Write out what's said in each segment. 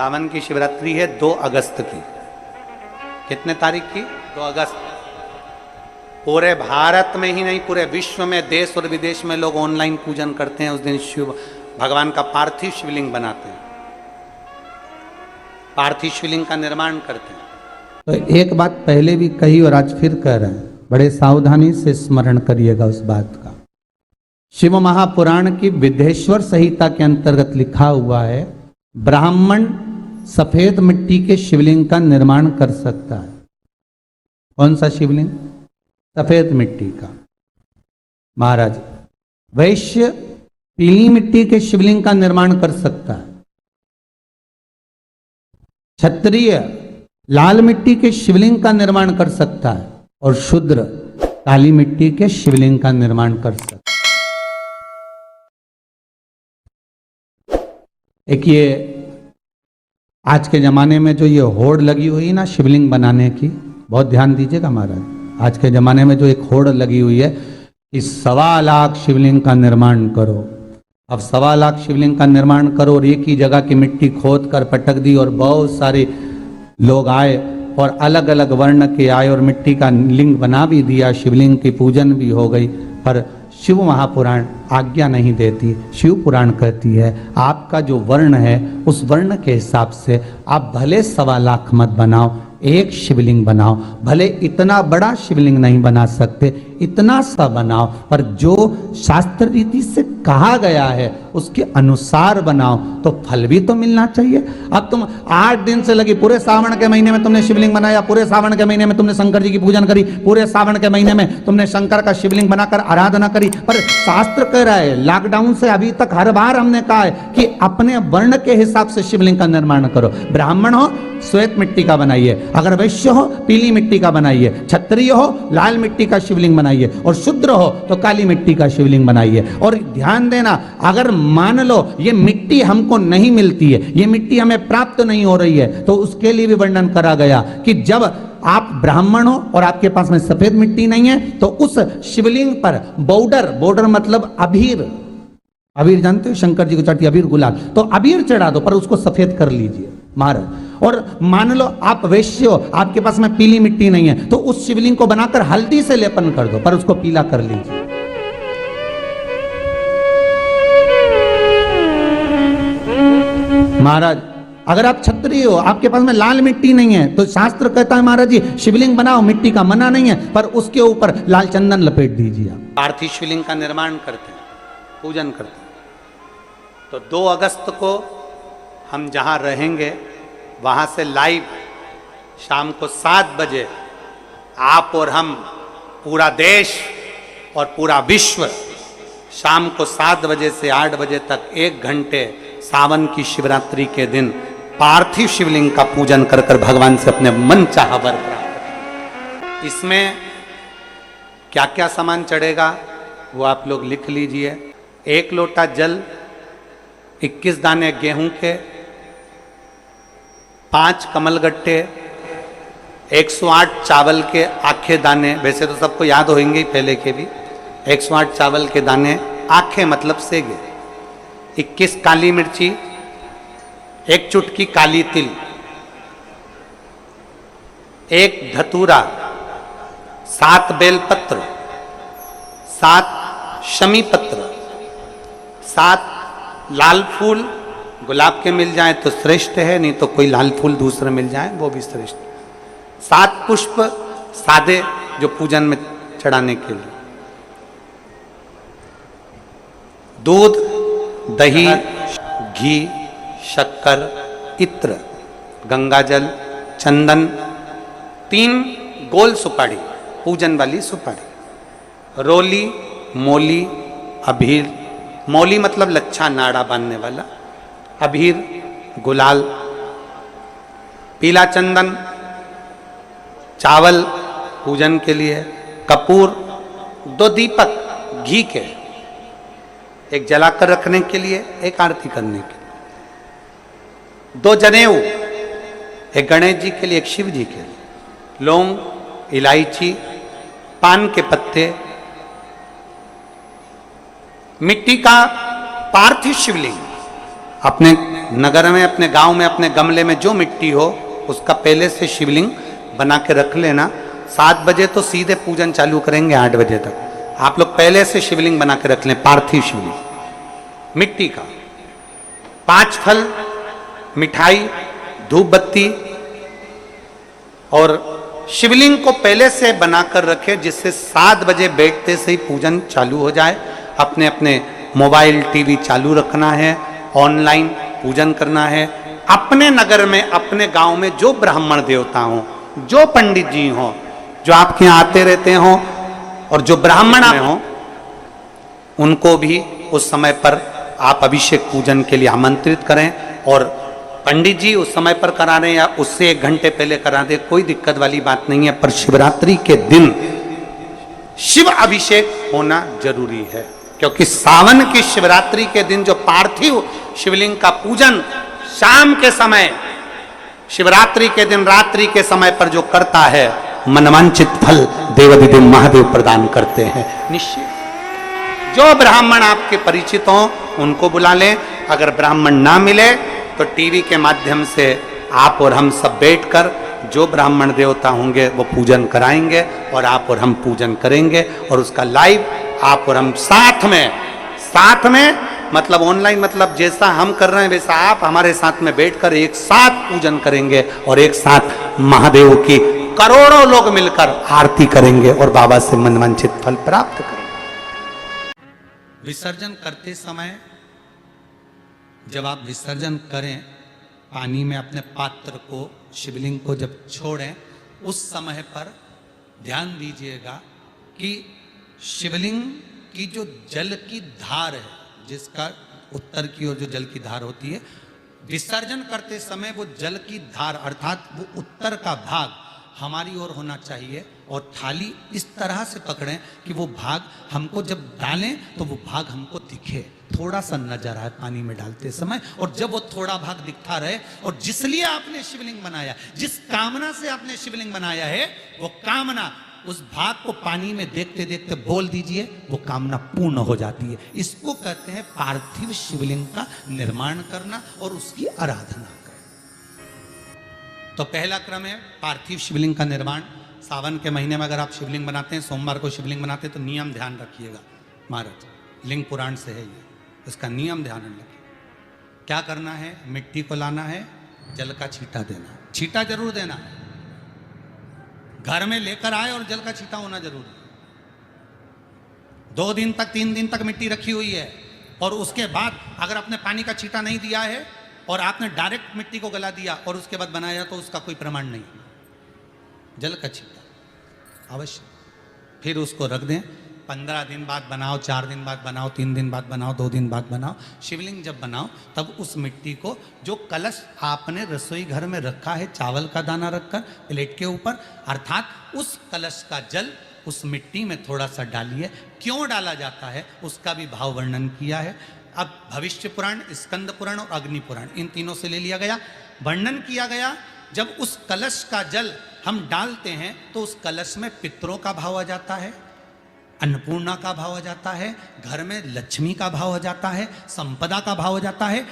सावन की शिवरात्रि है 2 अगस्त की। कितने तारीख की? 2 अगस्त। पूरे भारत में ही नहीं, पूरे विश्व में, देश और विदेश में लोग ऑनलाइन पूजन करते हैं। उस दिन शिव भगवान का पार्थिव शिवलिंग बनाते हैं, पार्थिव शिवलिंग का निर्माण करते हैं। तो एक बात पहले भी कही और आज फिर कह रहे हैं, बड़े सावधानी से स्मरण करिएगा उस बात का। शिव महापुराण की विदेश्वर संहिता के अंतर्गत लिखा हुआ है, ब्राह्मण सफेद मिट्टी के शिवलिंग का निर्माण कर सकता है। कौन सा शिवलिंग? सफेद मिट्टी का। महाराज वैश्य पीली मिट्टी के शिवलिंग का निर्माण कर सकता है। क्षत्रिय लाल मिट्टी के शिवलिंग का निर्माण कर सकता है और शूद्र काली मिट्टी के शिवलिंग का निर्माण कर सकता है। एक ये आज के जमाने में जो ये होड़ लगी हुई ना शिवलिंग बनाने की, बहुत ध्यान दीजिएगा महाराज। आज के जमाने में जो एक होड़ लगी हुई है कि 1.25 लाख शिवलिंग का निर्माण करो। अब 1.25 लाख शिवलिंग का निर्माण करो और एक ही जगह की मिट्टी खोद कर पटक दी और बहुत सारे लोग आए और अलग अलग वर्ण के आए और मिट्टी का लिंग बना भी दिया, शिवलिंग की पूजन भी हो गई। पर शिव महापुराण आज्ञा नहीं देती। शिव पुराण कहती है आपका जो वर्ण है उस वर्ण के हिसाब से आप भले 1.25 लाख मत बनाओ, एक शिवलिंग बनाओ। भले इतना बड़ा शिवलिंग नहीं बना सकते, इतना सा बनाओ, पर जो शास्त्र रीति से कहा गया है उसके अनुसार बनाओ तो फल भी तो मिलना चाहिए। अब तुम 8 दिन से लगी, पूरे सावन के महीने में तुमने शिवलिंग बनाया, पूरे सावन के महीने में तुमने शंकर जी की पूजन करी, पूरे सावन के महीने में तुमने शंकर का शिवलिंग बनाकर आराधना करी, पर शास्त्र कह रहा है, लॉकडाउन से अभी तक हर बार हमने कहा है कि अपने वर्ण के हिसाब से शिवलिंग का निर्माण करो। ब्राह्मण हो श्वेत मिट्टी का बनाइए, अगर वैश्य हो पीली मिट्टी का बनाइए, क्षत्रिय हो लाल मिट्टी का शिवलिंग बनाइए और शूद्र हो तो काली मिट्टी का शिवलिंग बनाइए। और ध्यान देना, अगर मान लो ये मिट्टी हमको नहीं मिलती है, ये मिट्टी हमें प्राप्त नहीं हो रही है, तो उसके लिए भी वर्णन करा गया कि जब आप ब्राह्मण हो और आपके पास में सफेद मिट्टी नहीं है तो उस शिवलिंग पर बॉर्डर मतलब अबीर, अबीर जानते हो, शंकर जी को चढ़ती अबीर गुलाल, तो अबीर चढ़ा दो पर उसको सफेद कर लीजिए महाराज। और मान लो आप वैश्य हो, आपके पास में पीली मिट्टी नहीं है तो उस शिवलिंग को बनाकर हल्दी से लेपन कर दो पर उसको पीला कर लीजिए। महाराज अगर आप क्षत्रिय हो, आपके पास में लाल मिट्टी नहीं है तो शास्त्र कहता है महाराज जी शिवलिंग बनाओ, मिट्टी का मना नहीं है, पर उसके ऊपर लाल चंदन लपेट दीजिए। पार्थिव शिवलिंग का निर्माण करते हैं, पूजन करते हैं। तो 2 अगस्त को हम जहाँ रहेंगे वहाँ से लाइव शाम को 7 बजे आप और हम, पूरा देश और पूरा विश्व, शाम को 7 बजे से 8 बजे तक 1 घंटे सावन की शिवरात्रि के दिन पार्थिव शिवलिंग का पूजन कर कर भगवान से अपने मन चाहा वर प्राप्त। इसमें क्या क्या सामान चढ़ेगा वो आप लोग लिख लीजिए। 1 लोटा जल, 21 दाने गेहूं के, 5 कमलगट्टे, 108 चावल के आखे दाने, वैसे तो सबको याद होंगे ही पहले के भी, 108 चावल के दाने, आखे मतलब सेगे, 21 काली मिर्ची, 1 चुटकी काली तिल, 1 धतूरा, 7 बेलपत्र, 7 शमी पत्र, 7 लाल फूल, गुलाब के मिल जाए तो श्रेष्ठ है, नहीं तो कोई लाल फूल दूसरे मिल जाए वो भी श्रेष्ठ। 7 पुष्प सादे जो पूजन में चढ़ाने के लिए, दूध, दही, घी, शक्कर, इत्र, गंगाजल, चंदन, 3 गोल सुपारी, पूजन वाली सुपारी, रोली, मोली, अबीर, मौली मतलब लच्छा नाड़ा बांधने वाला, अबीर, गुलाल, पीला चंदन, चावल पूजन के लिए, कपूर, 2 दीपक घी के, 1 जलाकर रखने के लिए, 1 आरती करने के लिए, 2 जनेऊ, 1 गणेश जी के लिए, 1 शिव जी के लिए, लौंग, इलायची, पान के पत्ते, मिट्टी का पार्थिव शिवलिंग अपने नगर में, अपने गांव में, अपने गमले में जो मिट्टी हो उसका पहले से शिवलिंग बना के रख लेना। 7 बजे तो सीधे पूजन चालू करेंगे, 8 बजे तक आप लोग पहले से शिवलिंग बना के रख लें, पार्थिव शिवलिंग मिट्टी का। 5 फल, मिठाई, धूप बत्ती और शिवलिंग को पहले से बनाकर रखे, जिससे 7 बजे बैठते से ही पूजन चालू हो जाए। अपने अपने मोबाइल टीवी चालू रखना है, ऑनलाइन पूजन करना है। अपने नगर में, अपने गांव में जो ब्राह्मण देवता हों, जो पंडित जी हों, जो आपके यहाँ आते रहते हों और जो ब्राह्मण हों, उनको भी उस समय पर आप अभिषेक पूजन के लिए आमंत्रित करें। और पंडित जी उस समय पर करा रहे हैं या उससे 1 घंटे पहले करा दे, कोई दिक्कत वाली बात नहीं है। पर शिवरात्रि के दिन शिव अभिषेक होना जरूरी है, क्योंकि सावन की शिवरात्रि के दिन जो पार्थिव शिवलिंग का पूजन शाम के समय, शिवरात्रि के दिन रात्रि के समय पर जो करता है, मनवांचित फल देवाधिदेव महादेव प्रदान करते हैं निश्चित। जो ब्राह्मण आपके परिचित हों उनको बुला लें। अगर ब्राह्मण ना मिले तो टीवी के माध्यम से आप और हम सब बैठकर जो ब्राह्मण देवता होंगे वो पूजन कराएंगे और आप और हम पूजन करेंगे। और उसका लाइव आप और हम साथ में मतलब ऑनलाइन, मतलब जैसा हम कर रहे हैं वैसा आप हमारे साथ में बैठकर एक साथ पूजन करेंगे और एक साथ महादेव की करोड़ों लोग मिलकर आरती करेंगे और बाबा से मनवांछित फल प्राप्त करेंगे। विसर्जन करते समय जब आप विसर्जन करें, पानी में अपने पात्र को, शिवलिंग को जब छोड़ें, उस समय पर ध्यान दीजिएगा कि शिवलिंग की जो जल की धार है, जिसका उत्तर की ओर जो जल की धार होती है, विसर्जन करते समय वो जल की धार अर्थात वो उत्तर का भाग हमारी ओर होना चाहिए और थाली इस तरह से पकड़ें कि वो भाग हमको जब डालें तो वो भाग हमको दिखे, थोड़ा सा नजर आए पानी में डालते समय। और जब वो थोड़ा भाग दिखता रहे, और जिसलिए आपने शिवलिंग बनाया, जिस कामना से आपने शिवलिंग बनाया है, वो कामना उस भाग को पानी में देखते देखते बोल दीजिए, वो कामना पूर्ण हो जाती है। इसको कहते हैं पार्थिव शिवलिंग का निर्माण करना और उसकी आराधना करना। तो पहला क्रम है पार्थिव शिवलिंग का निर्माण। सावन के महीने में अगर आप शिवलिंग बनाते हैं, सोमवार को शिवलिंग बनाते हैं, तो नियम ध्यान रखिएगा महाराज, लिंग पुराण से है ये, इसका नियम ध्यान रखिए। क्या करना है? मिट्टी को लाना है, जल का छींटा देना, छींटा जरूर देना, घर में लेकर आए और जल का छींटा होना जरूरी। 2 दिन तक 3 दिन तक मिट्टी रखी हुई है और उसके बाद अगर आपने पानी का छींटा नहीं दिया है और आपने डायरेक्ट मिट्टी को गला दिया और उसके बाद बनाया, तो उसका कोई प्रमाण नहीं। जल का छींटा अवश्य। फिर उसको रख दें, 15 दिन बाद बनाओ, 4 दिन बाद बनाओ, 3 दिन बाद बनाओ, 2 दिन बाद बनाओ। शिवलिंग जब बनाओ तब उस मिट्टी को, जो कलश आपने रसोई घर में रखा है, चावल का दाना रखकर प्लेट के ऊपर, अर्थात उस कलश का जल उस मिट्टी में थोड़ा सा डालिए। क्यों डाला जाता है उसका भी भाव वर्णन किया है। अब भविष्य पुराण, स्कंद पुराण और अग्नि पुराण, इन तीनों से ले लिया गया, वर्णन किया गया। जब उस कलश का जल हम डालते हैं तो उस कलश में पितरों का भाव आ जाता है, अन्नपूर्णा का भाव आ जाता है, घर में लक्ष्मी का भाव आ जाता है, संपदा का भाव आ जाता है।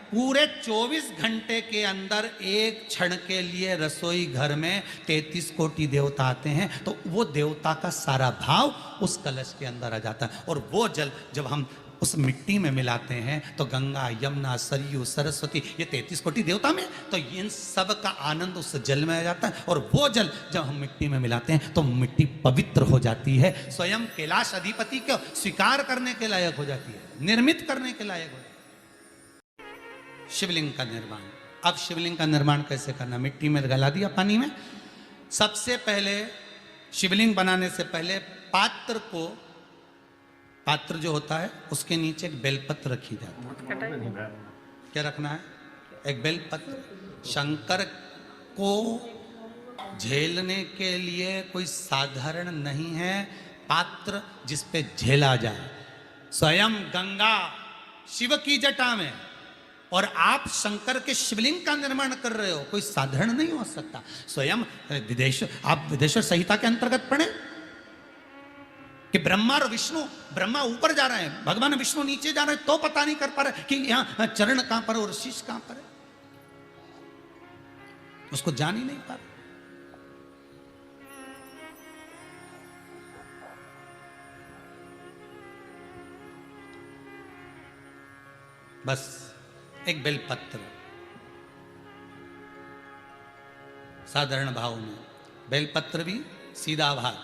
पूरे 24 घंटे के अंदर एक क्षण के लिए रसोई घर में 33 कोटि देवता आते हैं, तो वो देवता का सारा भाव उस कलश के अंदर आ जाता है। और वो जल जब हम उस मिट्टी में मिलाते हैं तो गंगा, यमुना, सरयू, सरस्वती, ये 33 कोटि देवता में, तो इन सब का आनंद उस जल में आ जाता है। और वो जल जब हम मिट्टी में मिलाते हैं तो मिट्टी पवित्र हो जाती है, स्वयं कैलाश अधिपति को स्वीकार करने के लायक हो जाती है, निर्मित करने के लायक हो जाती है। शिवलिंग का निर्माण। अब शिवलिंग का निर्माण कैसे करना? मिट्टी में गला दिया पानी में। सबसे पहले शिवलिंग बनाने से पहले पात्र जो होता है उसके नीचे एक बेलपत्र रखी जाती है। क्या रखना है? एक बेलपत्र। शंकर को झेलने के लिए कोई साधारण नहीं है पात्र जिस पे झेला जाए। स्वयं गंगा शिव की जटा में, और आप शंकर के शिवलिंग का निर्माण कर रहे हो, कोई साधारण नहीं हो सकता। स्वयं आप विदेश्वर संहिता के अंतर्गत पढ़े, कि ब्रह्मा और विष्णु, ब्रह्मा ऊपर जा रहे हैं, भगवान विष्णु नीचे जा रहे हैं, तो पता नहीं कर पा रहे कि यहां चरण कहां पर और शीश कहां पर है, उसको जान ही नहीं पा रहे। बस एक बेलपत्र, साधारण भाव में बेलपत्र भी सीधा भाग,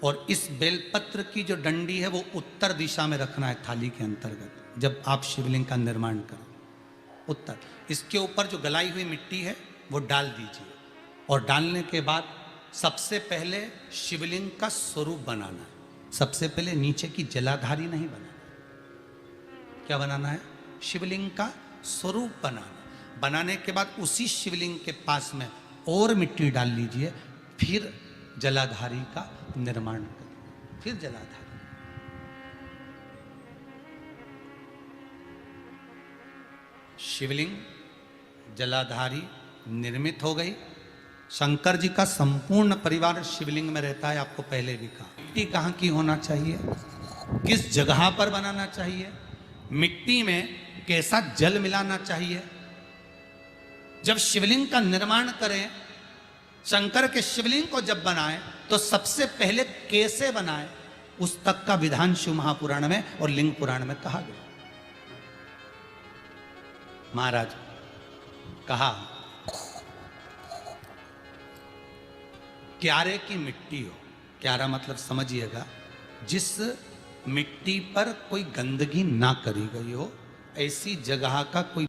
और इस बेलपत्र की जो डंडी है वो उत्तर दिशा में रखना है थाली के अंतर्गत। जब आप शिवलिंग का निर्माण करें उत्तर, इसके ऊपर जो गलाई हुई मिट्टी है वो डाल दीजिए, और डालने के बाद सबसे पहले शिवलिंग का स्वरूप बनाना है। सबसे पहले नीचे की जलाधारी नहीं बनाना, क्या बनाना है? शिवलिंग का स्वरूप बनाना। बनाने के बाद उसी शिवलिंग के पास में और मिट्टी डाल लीजिए, फिर जलाधारी का निर्माण करें, फिर जलाधारी। शिवलिंग जलाधारी निर्मित हो गई। शंकर जी का संपूर्ण परिवार शिवलिंग में रहता है, आपको पहले भी कहा। मिट्टी कहाँ की होना चाहिए, किस जगह पर बनाना चाहिए, मिट्टी में कैसा जल मिलाना चाहिए। जब शिवलिंग का निर्माण करें, शंकर के शिवलिंग को जब बनाए, तो सबसे पहले कैसे बनाए उस तक का विधान शिव महापुराण में और लिंग पुराण में कहा गया। महाराज कहा क्यारे की मिट्टी हो, क्यारा मतलब समझिएगा जिस मिट्टी पर कोई गंदगी ना करी गई हो, ऐसी जगह का कोई